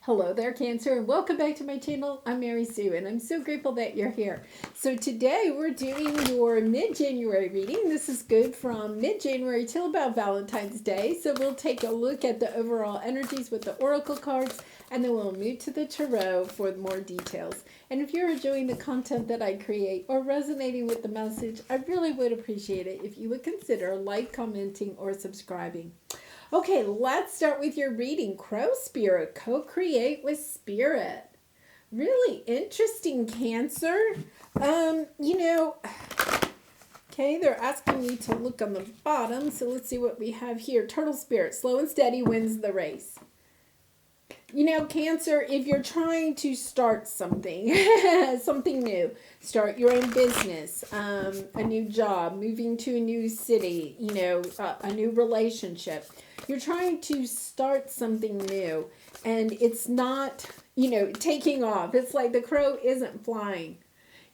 Hello there, Cancer, and welcome back to my channel. I'm Mary Sue, and I'm so grateful that you're here. So today we're doing your mid-January reading. This is good from mid-January till about Valentine's Day. So we'll take a look at the overall energies with the oracle cards, and then we'll move to the tarot for more details. And if you're enjoying the content that I create or resonating with the message, I really would appreciate it if you would consider commenting, or subscribing. Okay, let's start with your reading. Crow Spirit, co-create with Spirit. Really interesting, Cancer. Okay, they're asking me to look on the bottom, so let's see what we have here. Turtle Spirit, slow and steady wins the race. Cancer, if you're trying to start something, something new, start your own business, a new job, moving to a new city, a new relationship. You're trying to start something new, and it's not, taking off. It's like the crow isn't flying,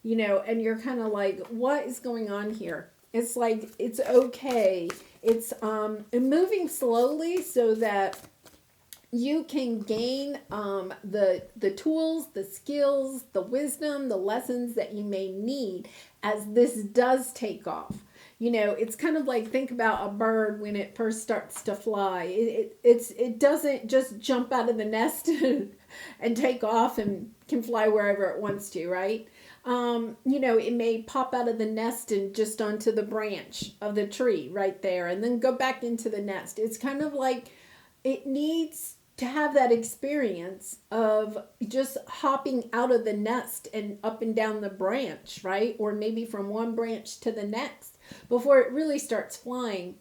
and you're kind of like, what is going on here? It's like, it's okay. It's moving slowly so that you can gain the tools, the skills, the wisdom, the lessons that you may need as this does take off. It's kind of like, think about a bird when it first starts to fly. It doesn't just jump out of the nest and take off and can fly wherever it wants to, right? It may pop out of the nest and just onto the branch of the tree right there and then go back into the nest. It's kind of like it needs to have that experience of just hopping out of the nest and up and down the branch, right? Or maybe from one branch to the next before it really starts flying,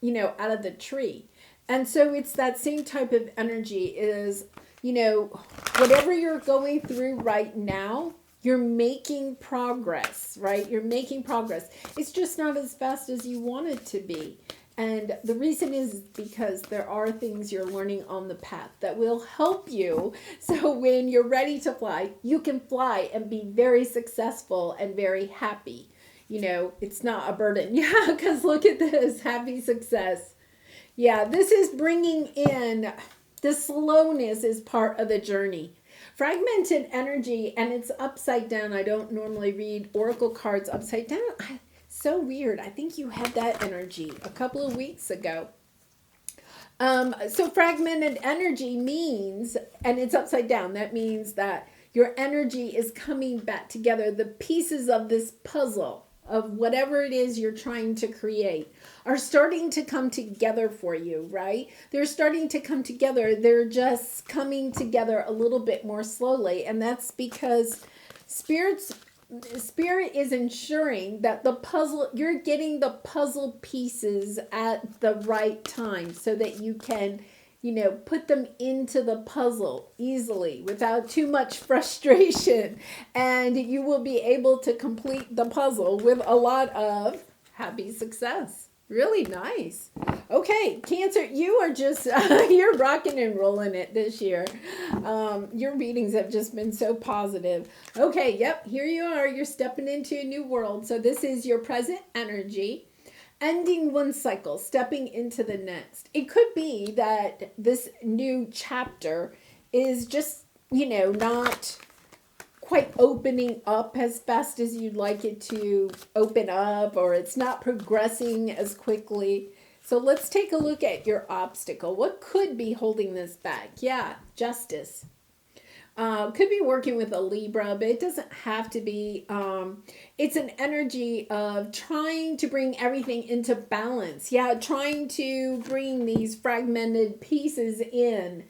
out of the tree. And so it's that same type of energy is, whatever you're going through right now, you're making progress, right? You're making progress. It's just not as fast as you want it to be. And the reason is because there are things you're learning on the path that will help you. So when you're ready to fly, you can fly and be very successful and very happy. It's not a burden. Yeah, because look at this, happy success. Yeah, this is bringing in the slowness is part of the journey. Fragmented energy, and it's upside down. I don't normally read oracle cards upside down. So weird. I think you had that energy a couple of weeks ago. So fragmented energy means, and it's upside down, that means that your energy is coming back together. The pieces of this puzzle of whatever it is you're trying to create are starting to come together for you, right? They're starting to come together. They're just coming together a little bit more slowly. And that's because Spirit is ensuring that the puzzle, you're getting the puzzle pieces at the right time so that you can, put them into the puzzle easily without too much frustration. And you will be able to complete the puzzle with a lot of happy success. Really nice. Okay, Cancer, you are just, you're rocking and rolling it this year. Your readings have just been so positive. Okay, yep, here you are. You're stepping into a new world. So this is your present energy, ending one cycle, stepping into the next. It could be that this new chapter is just, not quite opening up as fast as you'd like it to open up, or it's not progressing as quickly. So let's take a look at your obstacle. What could be holding this back? Yeah, justice. Could be working with a Libra, but it doesn't have to be. It's an energy of trying to bring everything into balance. Yeah, trying to bring these fragmented pieces in,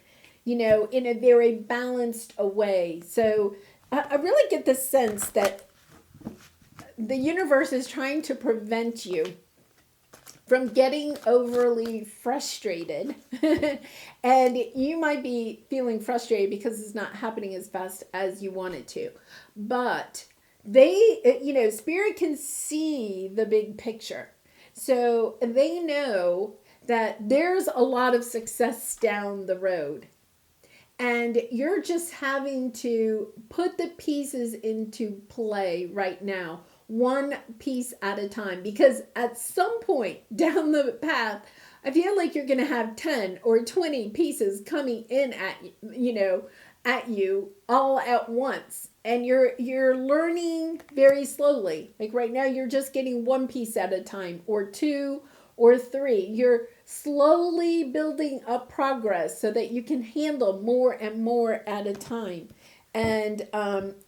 in a very balanced way. So I really get the sense that the universe is trying to prevent you from getting overly frustrated. And you might be feeling frustrated because it's not happening as fast as you want it to. But Spirit can see the big picture. So they know that there's a lot of success down the road. And you're just having to put the pieces into play right now, one piece at a time. Because at some point down the path, I feel like you're going to have 10 or 20 pieces coming in at at you all at once. And you're learning very slowly. Like right now you're just getting one piece at a time, or two or three. You're slowly building up progress so that you can handle more and more at a time. And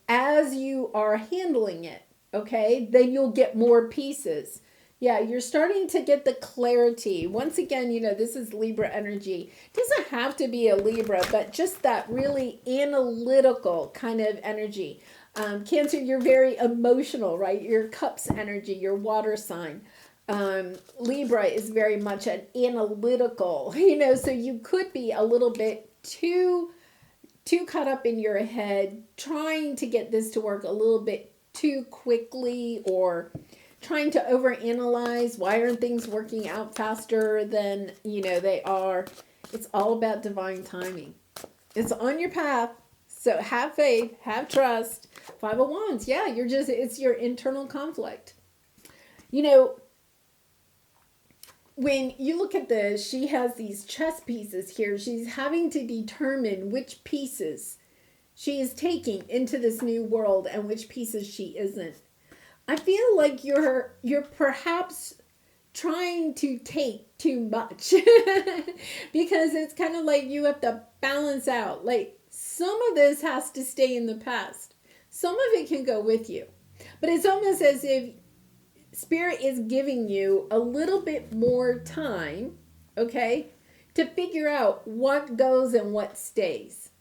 as you are handling it, okay, then you'll get more pieces. Yeah, you're starting to get the clarity. Once again, this is Libra energy. It doesn't have to be a Libra, but just that really analytical kind of energy. Cancer, you're very emotional, right? Your cups energy, your water sign. Libra is very much an analytical, so you could be a little bit too caught up in your head, trying to get this to work a little bit too quickly, or trying to overanalyze. Why aren't things working out faster than they are? It's all about divine timing. It's on your path. So have faith, have trust. Five of Wands, yeah, it's your internal conflict. When you look at this, she has these chess pieces here. She's having to determine which pieces she is taking into this new world and which pieces she isn't. I feel like you're perhaps trying to take too much because it's kind of like you have to balance out. Like some of this has to stay in the past. Some of it can go with you. But it's almost as if Spirit is giving you a little bit more time, okay, to figure out what goes and what stays.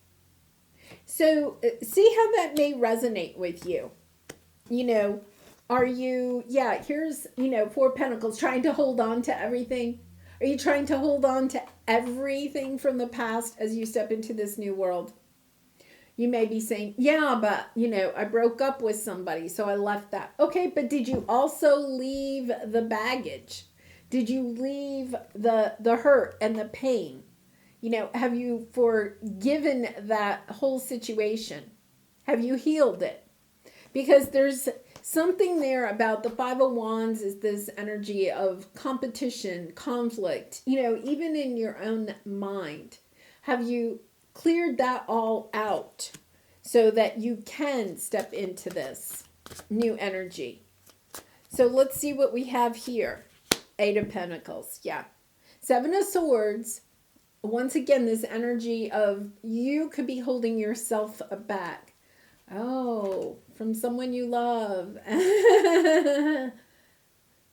So see how that may resonate with you. Are you, here's, Four of Pentacles, trying to hold on to everything? Are you trying to hold on to everything from the past as you step into this new world? You may be saying, yeah, but, I broke up with somebody, so I left that. Okay, but did you also leave the baggage? Did you leave the hurt and the pain? Have you forgiven that whole situation? Have you healed it? Because there's something there about the Five of Wands is this energy of competition, conflict, even in your own mind. Have you cleared that all out so that you can step into this new energy? So let's see what we have here. Eight of Pentacles. Yeah. Seven of Swords. Once again, this energy of you could be holding yourself back. Oh, from someone you love.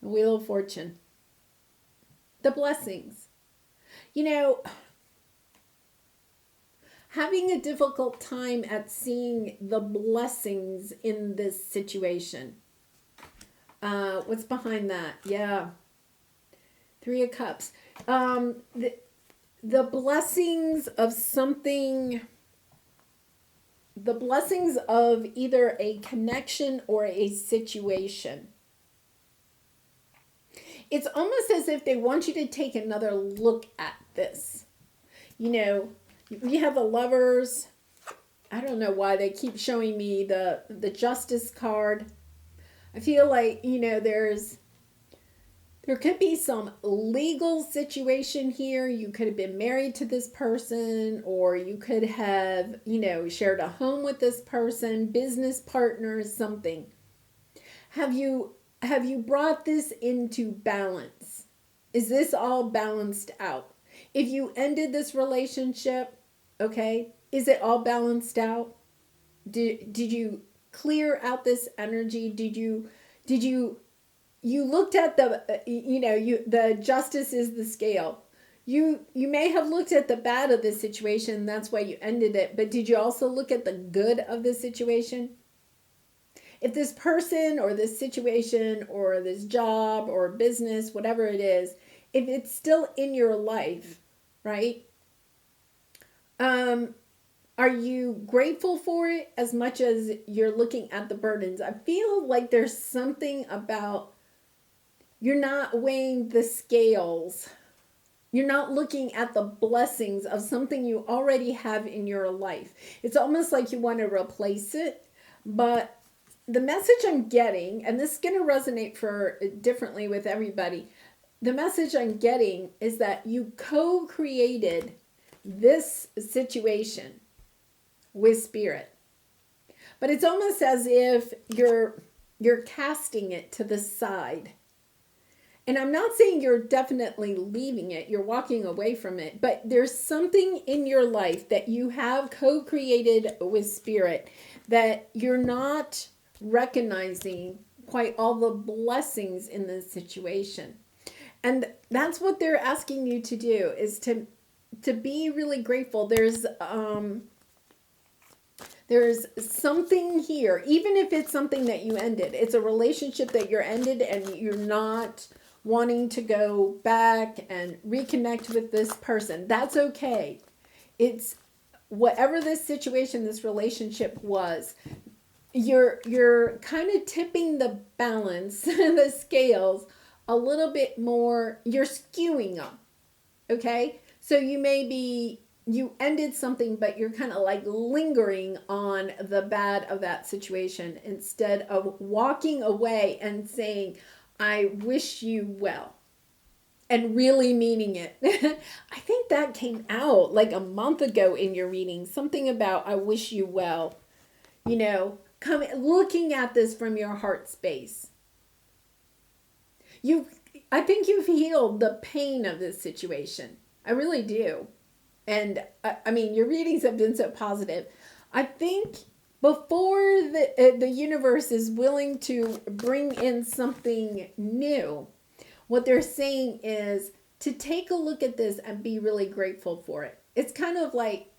Wheel of Fortune. The blessings. Having a difficult time at seeing the blessings in this situation. What's behind that? Yeah. Three of Cups. The blessings of something, the blessings of either a connection or a situation. It's almost as if they want you to take another look at this. We have the Lovers. I don't know why they keep showing me the Justice card. I feel like, there could be some legal situation here. You could have been married to this person, or you could have, shared a home with this person, business partners, something. Have you brought this into balance? Is this all balanced out? If you ended this relationship, okay, is it all balanced out? Did you clear out this energy? Did you looked at the justice is the scale. You may have looked at the bad of this situation, that's why you ended it, but did you also look at the good of this situation? If this person or this situation or this job or business, whatever it is, if it's still in your life, right? Are you grateful for it as much as you're looking at the burdens? I feel like there's something about you're not weighing the scales. You're not looking at the blessings of something you already have in your life. It's almost like you want to replace it, but the message I'm getting, and this is going to resonate differently with everybody, the message I'm getting is that you co-created this situation with spirit. But it's almost as if you're casting it to the side. And I'm not saying you're definitely leaving it, you're walking away from it, but there's something in your life that you have co-created with spirit that you're not recognizing quite all the blessings in this situation. And that's what they're asking you to do, is to be really grateful. There's something here, even if it's something that you ended. It's a relationship that you're ended and you're not wanting to go back and reconnect with this person. That's okay. It's whatever this situation, this relationship was, you're kind of tipping the balance, the scales a little bit more. You're skewing them. Okay? So you ended something, but you're kind of like lingering on the bad of that situation instead of walking away and saying, I wish you well, and really meaning it. I think that came out like a month ago in your reading, something about I wish you well, looking at this from your heart space. I think you've healed the pain of this situation. I really do. And I mean, your readings have been so positive. I think before the universe is willing to bring in something new, what they're saying is to take a look at this and be really grateful for it. It's kind of like,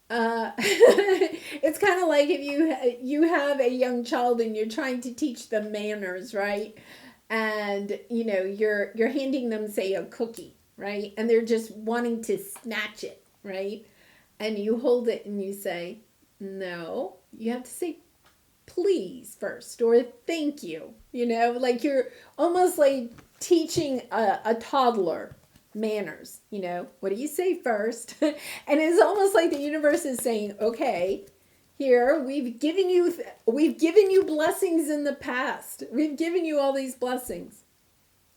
it's kind of like if you have a young child and you're trying to teach them manners, right? And you're handing them, say, a cookie, right? And they're just wanting to snatch it, right? And you hold it and you say, no, you have to say please first, or thank you, like you're almost like teaching a toddler manners, what do you say first? And it's almost like the universe is saying, okay, here, we've given you blessings in the past. We've given you all these blessings.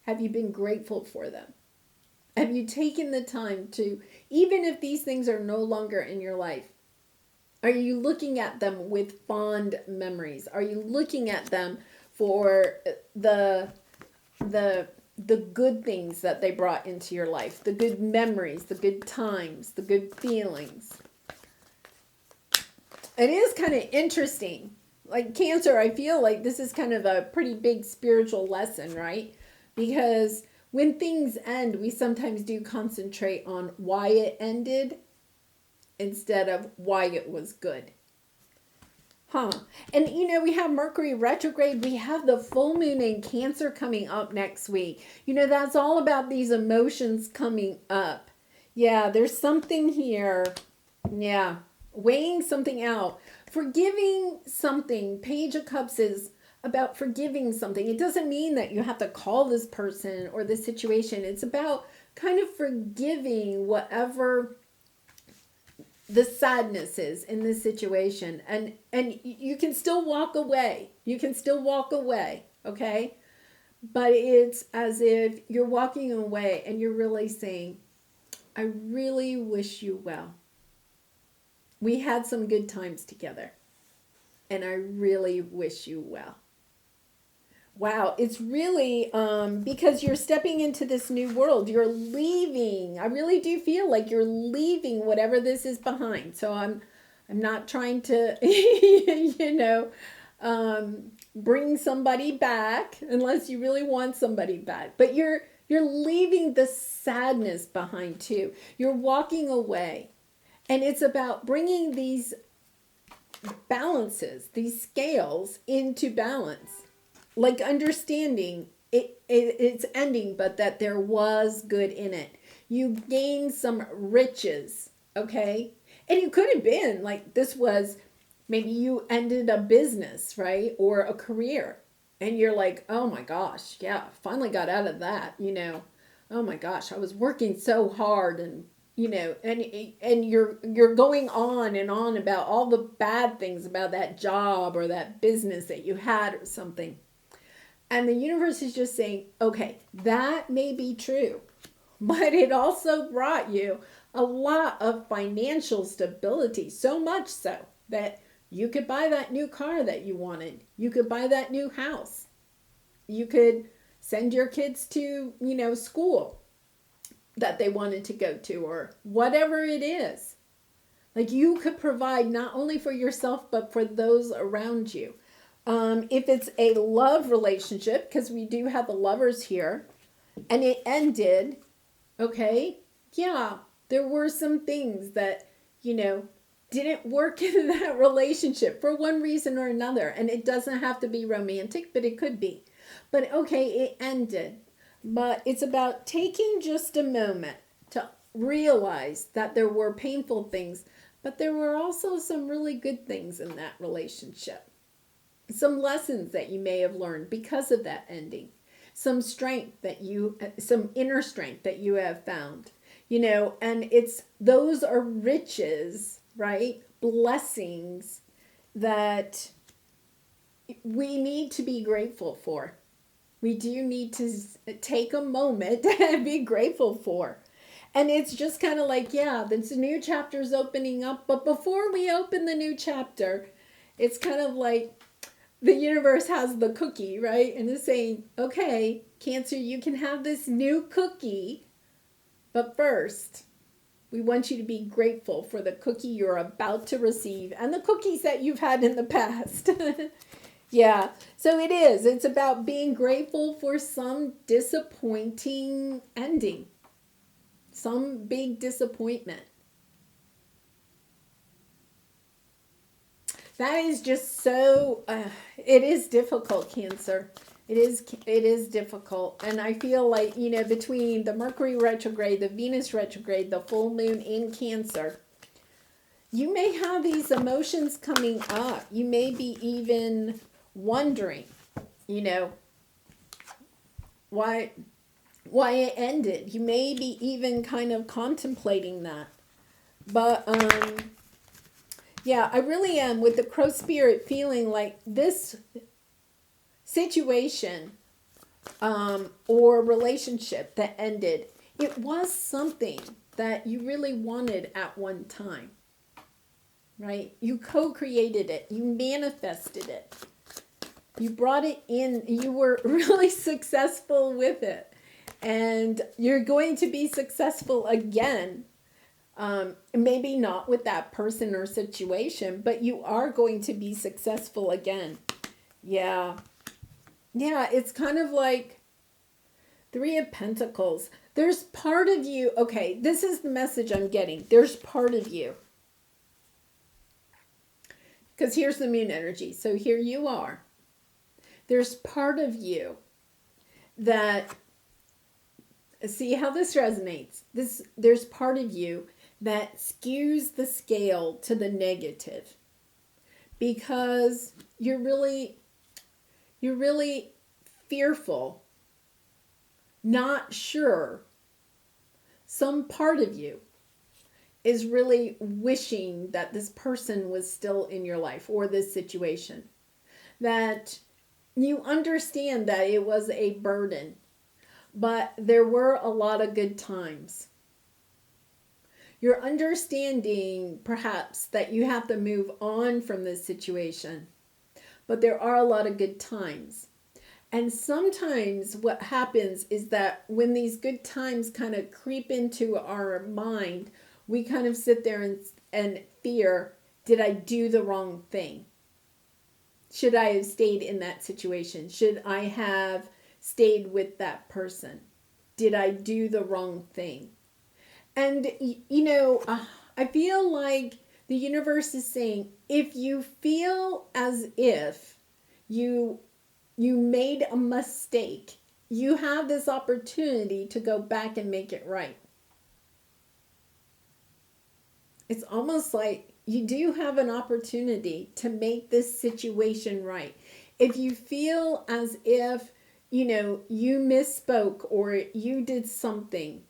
Have you been grateful for them? Have you taken the time to, even if these things are no longer in your life, are you looking at them with fond memories? Are you looking at them for the good things that they brought into your life, the good memories, the good times, the good feelings? It is kind of interesting. Like Cancer, I feel like this is kind of a pretty big spiritual lesson, right? Because when things end, we sometimes do concentrate on why it ended instead of why it was good. And we have Mercury retrograde. We have the full moon in Cancer coming up next week. That's all about these emotions coming up. Yeah, there's something here. Yeah, weighing something out. Forgiving something. Page of Cups is about forgiving something. It doesn't mean that you have to call this person or this situation. It's about kind of forgiving whatever the sadness is in this situation, and you can still walk away. Okay? But it's as if you're walking away and you're really saying, I really wish you well. We had some good times together, and I really wish you well. Wow, it's really because you're stepping into this new world. You're leaving. I really do feel like you're leaving whatever this is behind. So I'm not trying to, bring somebody back unless you really want somebody back. But you're leaving the sadness behind too. You're walking away, and it's about bringing these balances, these scales into balance. Like understanding it's ending, but that there was good in it. You gained some riches, okay? And it could have been like this was, maybe you ended a business, right? Or a career. And you're like, oh my gosh, yeah, finally got out of that, Oh my gosh, I was working so hard, and and you're going on and on about all the bad things about that job or that business that you had or something. And the universe is just saying, okay, that may be true, but it also brought you a lot of financial stability, so much so that you could buy that new car that you wanted. You could buy that new house. You could send your kids to, school that they wanted to go to, or whatever it is. Like, you could provide not only for yourself, but for those around you. If it's a love relationship, because we do have the lovers here, and it ended, okay, yeah, there were some things that, didn't work in that relationship for one reason or another. And it doesn't have to be romantic, but it could be. But okay, it ended. But it's about taking just a moment to realize that there were painful things, but there were also some really good things in that relationship. Some lessons that you may have learned because of that ending. Some inner strength that you have found, and those are riches, right? Blessings that we need to be grateful for. We do need to take a moment and be grateful for. And it's just kind of like, yeah, this new chapter is opening up. But before we open the new chapter, it's kind of like the universe has the cookie, right? And it's saying, okay, Cancer, you can have this new cookie. But first, we want you to be grateful for the cookie you're about to receive and the cookies that you've had in the past. Yeah, so it is. It's about being grateful for some disappointing ending, some big disappointment. That is just so, it is difficult, Cancer. It is difficult. And I feel like, between the Mercury retrograde, the Venus retrograde, the full moon in Cancer, you may have these emotions coming up. You may be even wondering, why it ended. You may be even kind of contemplating that. But, yeah, I really am with the crow spirit feeling like this situation or relationship that ended, it was something that you really wanted at one time, right? You co-created it. You manifested it. You brought it in. You were really successful with it. And you're going to be successful again. Maybe not with that person or situation, but you are going to be successful again. Yeah. Yeah, it's kind of like Three of Pentacles. There's part of you, okay, this is the message I'm getting. There's part of you. Because here's the moon energy. So here you are. There's part of you that, see how this resonates. There's part of you that skews the scale to the negative. Because you're really fearful, not sure. Some part of you is really wishing that this person was still in your life or this situation. That you understand that it was a burden, but there were a lot of good times. You're understanding perhaps that you have to move on from this situation, but there are a lot of good times. And sometimes what happens is that when these good times kind of creep into our mind, we kind of sit there and fear, did I do the wrong thing? Should I have stayed in that situation? Should I have stayed with that person? Did I do the wrong thing? And, I feel like the universe is saying, if you feel as if you made a mistake, you have this opportunity to go back and make it right. It's almost like you do have an opportunity to make this situation right. If you feel as if, you misspoke or you did something,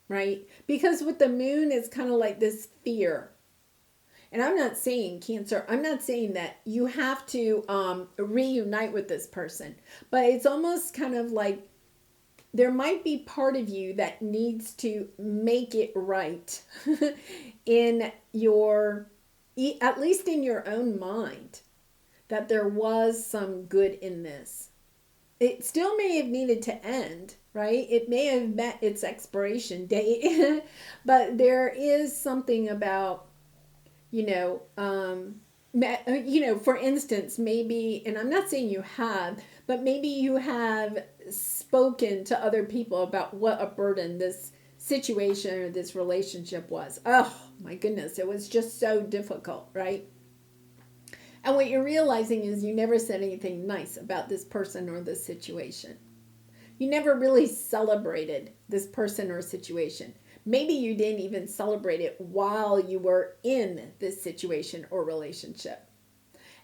right? Because with the moon, it's kind of like this fear. And I'm not saying, Cancer, I'm not saying that you have to reunite with this person, but it's almost kind of like there might be part of you that needs to make it right in your, at least in your own mind, that there was some good in this. It still may have needed to end, right? It may have met its expiration date, but there is something about, for instance, maybe, and I'm not saying you have, but maybe you have spoken to other people about what a burden this situation or this relationship was. Oh my goodness, it was just so difficult, right? And what you're realizing is you never said anything nice about this person or this situation. You never really celebrated this person or situation. Maybe you didn't even celebrate it while you were in this situation or relationship.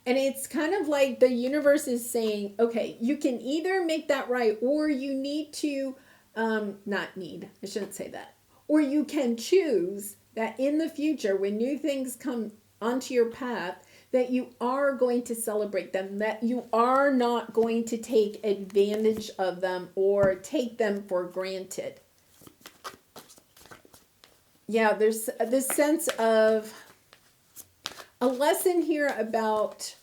And it's kind of like the universe is saying, okay, you can either make that right, or you need to, not need, I shouldn't say that. Or you can choose that in the future, when new things come onto your path, that you are going to celebrate them, that you are not going to take advantage of them or take them for granted. Yeah, there's this sense of a lesson here about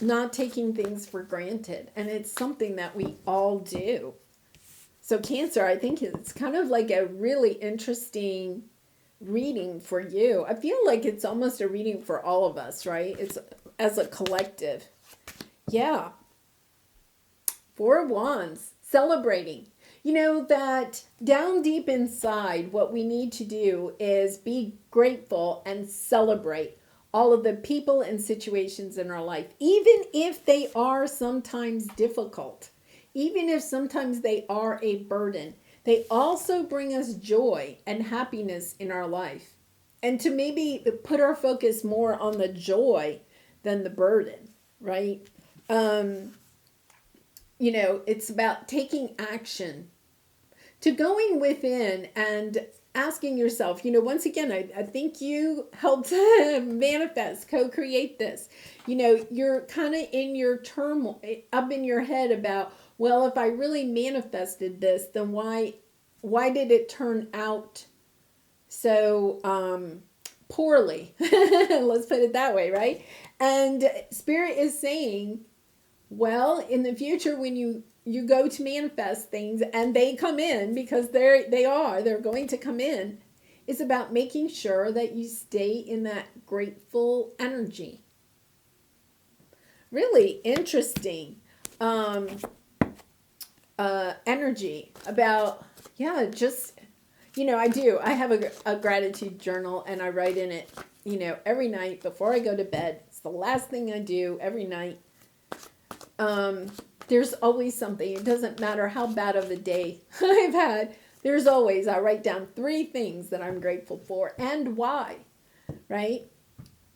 not taking things for granted. And it's something that we all do. So Cancer, I think it's kind of like a really interesting reading for you. I feel like it's almost a reading for all of us, right? It's as a collective. Yeah. 4 of Wands, celebrating. You know that down deep inside, what we need to do is be grateful and celebrate all of the people and situations in our life, even if they are sometimes difficult, even if sometimes they are a burden. They also bring us joy and happiness in our life. And to maybe put our focus more on the joy than the burden, right? It's about taking action, to going within and asking yourself, once again, I think you helped manifest, co-create this. You're kind of in your turmoil, up in your head about, well, if I really manifested this, then why did it turn out so poorly? Let's put it that way, right? And Spirit is saying, well, in the future, when you go to manifest things and they come in, because they're going to come in, it's about making sure that you stay in that grateful energy. Really interesting energy about, I have a gratitude journal, and I write in it, every night before I go to bed. It's the last thing I do every night. There's always something. It doesn't matter how bad of a day I've had. I write down 3 things that I'm grateful for and why, right?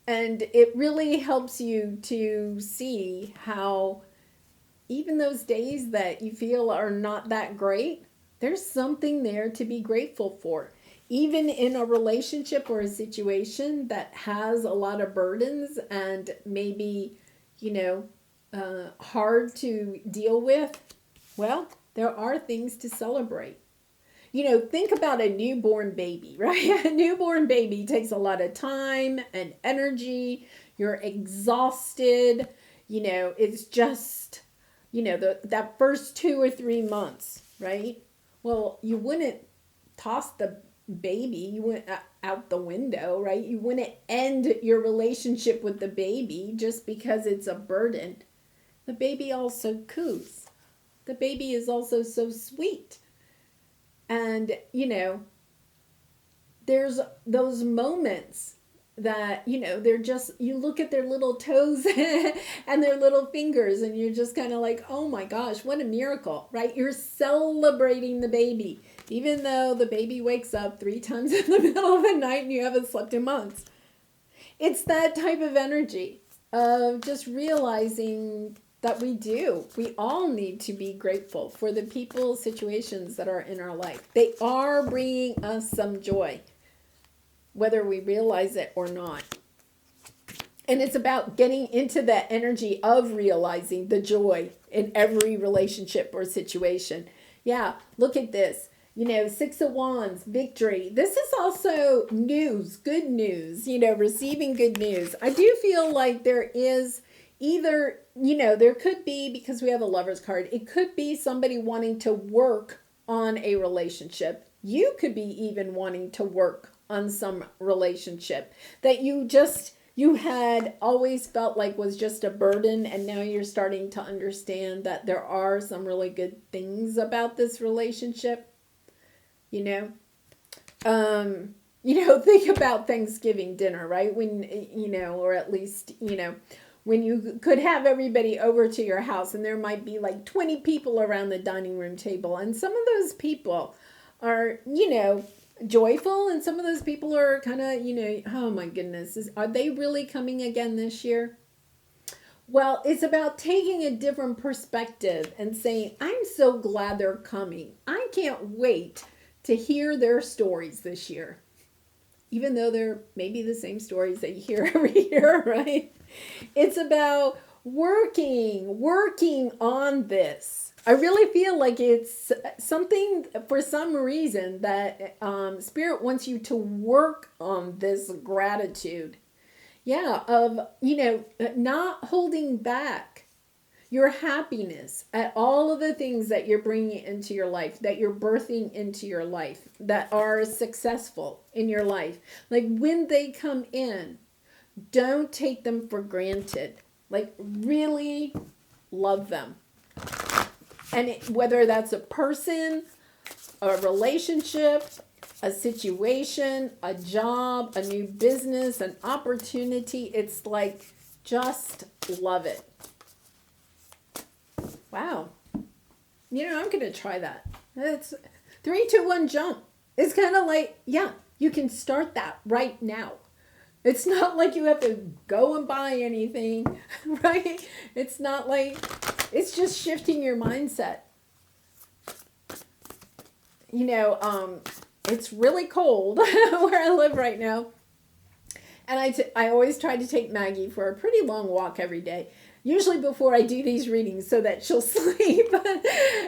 And it really helps you to see how even those days that you feel are not that great, there's something there to be grateful for. Even in a relationship or a situation that has a lot of burdens and maybe, hard to deal with, well, there are things to celebrate. Think about a newborn baby, right? A newborn baby takes a lot of time and energy. You're exhausted. It's just, that first 2 or 3 months, right? Well, you wouldn't toss the baby, you wouldn't out the window, right? You wouldn't end your relationship with the baby just because it's a burden. The baby also coos. The baby is also so sweet. And, there's those moments that, they're just, you look at their little toes and their little fingers, and you're just kind of like, oh my gosh, what a miracle, right? You're celebrating the baby, even though the baby wakes up 3 times in the middle of the night and you haven't slept in months. It's that type of energy of just realizing that we all need to be grateful for the people, situations that are in our life. They are bringing us some joy. whether we realize it or not. And it's about getting into that energy of realizing the joy in every relationship or situation. Yeah, look at this. You know, Six of Wands, victory. This is also news, good news, you know, receiving good news. I do feel like there is either, you know, there could be, because we have a Lover's card, it could be somebody wanting to work on a relationship. You could be even wanting to work on some relationship that you had always felt like was just a burden, and now you're starting to understand that there are some really good things about this relationship. Think about Thanksgiving dinner, right? When, or at least, when you could have everybody over to your house and there might be like 20 people around the dining room table. And some of those people are, joyful. And some of those people are kind of, oh my goodness, are they really coming again this year? Well, it's about taking a different perspective and saying, I'm so glad they're coming. I can't wait to hear their stories this year. Even though they're maybe the same stories that you hear every year, right? It's about working on this. I really feel like it's something, for some reason, that Spirit wants you to work on this gratitude. Yeah, of, not holding back your happiness at all of the things that you're bringing into your life, that you're birthing into your life, that are successful in your life. Like when they come in, don't take them for granted. Like really love them. And whether that's a person, a relationship, a situation, a job, a new business, an opportunity, it's like just love it. Wow. I'm going to try that. It's 3, 2, 1 jump. It's kind of like, yeah, you can start that right now. It's not like you have to go and buy anything, right? It's not like, it's just shifting your mindset. It's really cold where I live right now. And I always try to take Maggie for a pretty long walk every day. Usually before I do these readings so that she'll sleep.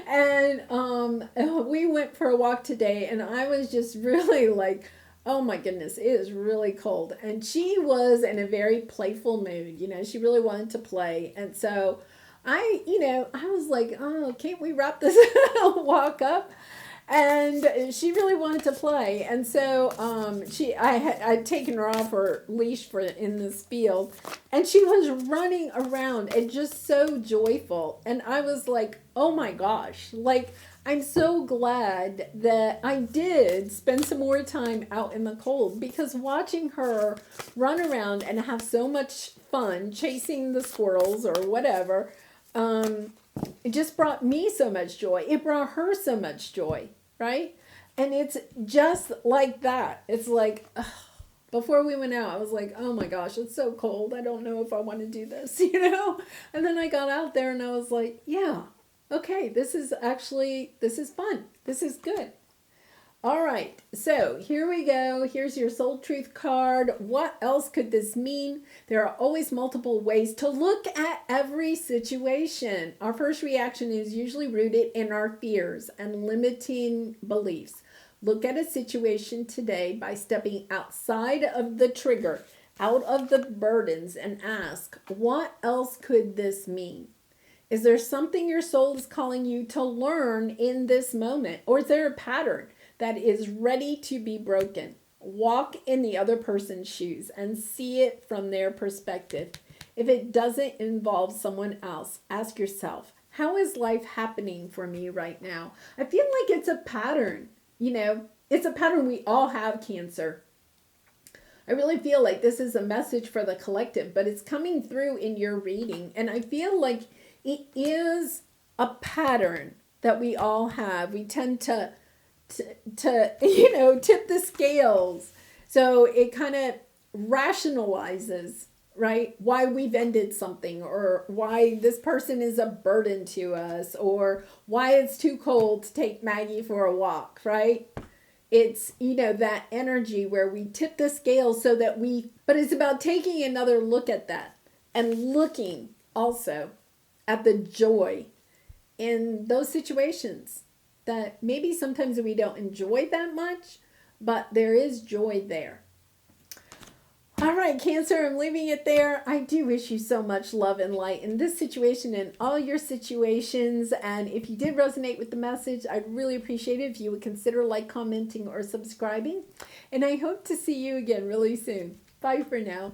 And we went for a walk today and I was just really like, oh my goodness, it is really cold. And she was in a very playful mood. She really wanted to play. And so I was like, oh, can't we wrap this walk up? And she really wanted to play, and so I'd taken her off her leash in this field, and she was running around and just so joyful. And I was like, oh my gosh, like I'm so glad that I did spend some more time out in the cold, because watching her run around and have so much fun chasing the squirrels or whatever, it just brought me so much joy. It brought her so much joy, right? And it's just like that. It's like, before we went out, I was like, oh my gosh, it's so cold. I don't know if I want to do this, And then I got out there and I was like, yeah, okay, this is fun. This is good. All right, so here we go. Here's your Soul Truth card. What else could this mean? There are always multiple ways to look at every situation. Our first reaction is usually rooted in our fears and limiting beliefs. Look at a situation today by stepping outside of the trigger, out of the burdens, and ask, what else could this mean? Is there something your soul is calling you to learn in this moment? Or is there a pattern that is ready to be broken? Walk in the other person's shoes and see it from their perspective. If it doesn't involve someone else, ask yourself, how is life happening for me right now? I feel like it's a pattern. It's a pattern. We all have Cancer. I really feel like this is a message for the collective, but it's coming through in your reading. And I feel like it is a pattern that we all have. We tend to tip the scales. So it kind of rationalizes, right, why we've ended something, or why this person is a burden to us, or why it's too cold to take Maggie for a walk, right? It's, that energy where we tip the scale so that but it's about taking another look at that and looking also at the joy in those situations that maybe sometimes we don't enjoy that much, but there is joy there. All right, Cancer, I'm leaving it there. I do wish you so much love and light in this situation and all your situations. And if you did resonate with the message, I'd really appreciate it if you would consider commenting, or subscribing. And I hope to see you again really soon. Bye for now.